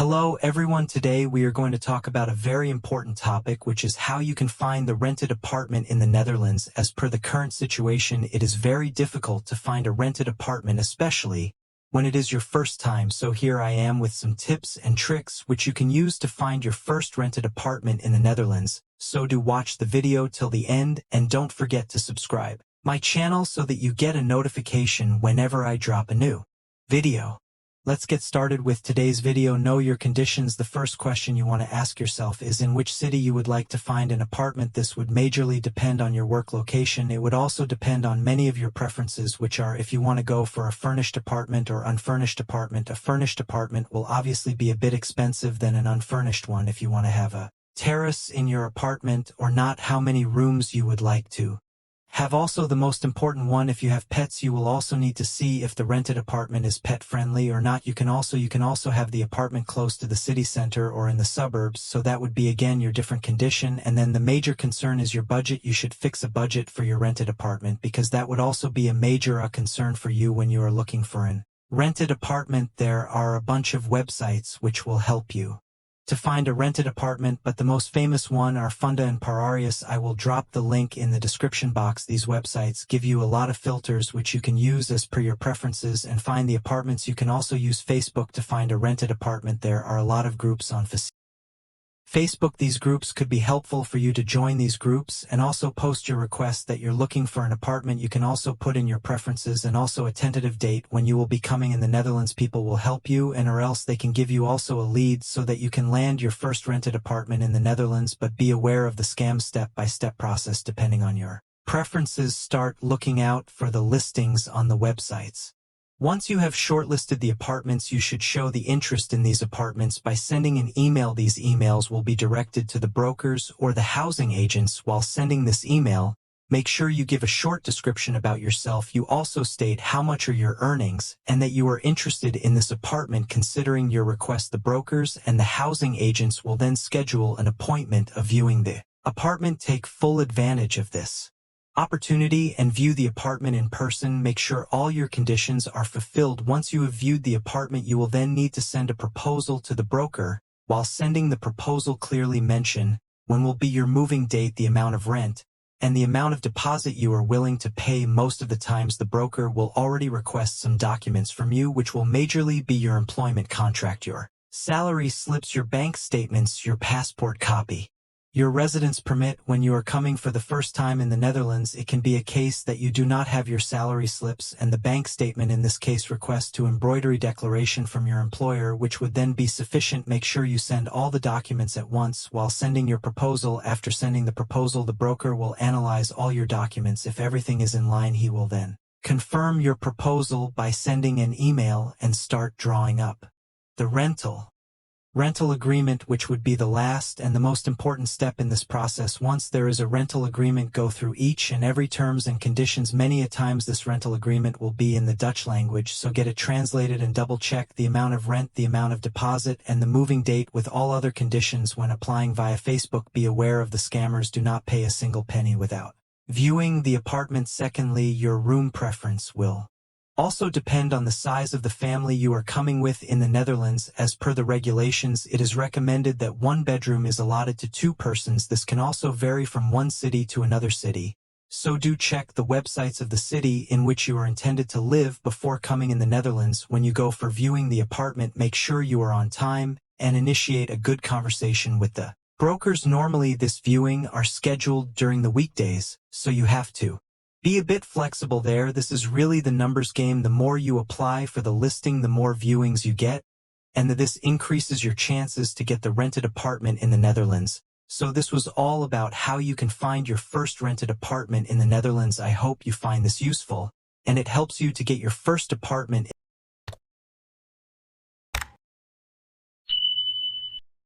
Hello everyone, today we are going to talk about a very important topic, which is how you can find the rented apartment in the Netherlands. As per the current situation, it is very difficult to find a rented apartment, especially when it is your first time. So here I am with some tips and tricks which you can use to find your first rented apartment in the Netherlands. So do watch the video till the end and don't forget to subscribe my channel so that you get a notification whenever I drop a new video. Let's get started with today's video. Know your conditions. The first question you want to ask yourself is in which city you would like to find an apartment. This would majorly depend on your work location. It would also depend on many of your preferences, which are if you want to go for a furnished apartment or unfurnished apartment. A furnished apartment will obviously be a bit expensive than an unfurnished one. If you want to have a terrace in your apartment or not, how many rooms you would like to have. Also, the most important one, if you have pets, you will also need to see if the rented apartment is pet friendly or not. You can also have the apartment close to the city center or in the suburbs, so that would be again your different condition. And then the major concern is your budget. You should fix a budget for your rented apartment, because that would also be a major concern for you when you are looking for an rented apartment. There are a bunch of websites which will help you to find a rented apartment, but the most famous one are Funda and Pararius. I will drop the link in the description box. These websites give you a lot of filters which you can use as per your preferences and find the apartments. You can also use Facebook to find a rented apartment. There are a lot of groups on Facebook. These groups could be helpful for you to join these groups and also post your request that you're looking for an apartment. You can also put in your preferences and also a tentative date when you will be coming in the Netherlands. People will help you, and or else they can give you also a lead so that you can land your first rented apartment in the Netherlands. But be aware of the scam step-by-step process depending on your preferences. Start looking out for the listings on the websites. Once you have shortlisted the apartments, you should show the interest in these apartments by sending an email. These emails will be directed to the brokers or the housing agents. While sending this email, make sure you give a short description about yourself. You also state how much are your earnings and that you are interested in this apartment. Considering your request, the brokers and the housing agents will then schedule an appointment of viewing the apartment. Take full advantage of this opportunity and view the apartment in person. Make sure all your conditions are fulfilled. Once you have viewed the apartment, you will then need to send a proposal to the broker. While sending the proposal, clearly mention when will be your moving date, the amount of rent, and the amount of deposit you are willing to pay. Most of the times the broker will already request some documents from you, which will majorly be your employment contract, your salary slips, your bank statements, your passport copy, your residence permit. When you are coming for the first time in the Netherlands, it can be a case that you do not have your salary slips and the bank statement. In this case, request to embroidery declaration from your employer, which would then be sufficient. Make sure you send all the documents at once while sending your proposal. After sending the proposal, the broker will analyze all your documents. If everything is in line, he will then confirm your proposal by sending an email and start drawing up the rental agreement, which would be the last and the most important step in this process. Once there is a rental agreement, go through each and every terms and conditions. Many a times this rental agreement will be in the Dutch language, so get it translated and double check the amount of rent, the amount of deposit, and the moving date with all other conditions. When applying via Facebook, be aware of the scammers. Do not pay a single penny without viewing the apartment. Secondly, your room preference will also depend on the size of the family you are coming with. In the Netherlands, as per the regulations, it is recommended that one bedroom is allotted to 2 persons. This can also vary from one city to another city, so do check the websites of the city in which you are intended to live before coming in the Netherlands. When you go for viewing the apartment, make sure you are on time and initiate a good conversation with the brokers. Normally this viewing are scheduled during the weekdays, so you have to be a bit flexible there. This is really the numbers game. The more you apply for the listing, the more viewings you get, and this increases your chances to get the rented apartment in the Netherlands. So this was all about how you can find your first rented apartment in the Netherlands. I hope you find this useful and it helps you to get your first apartment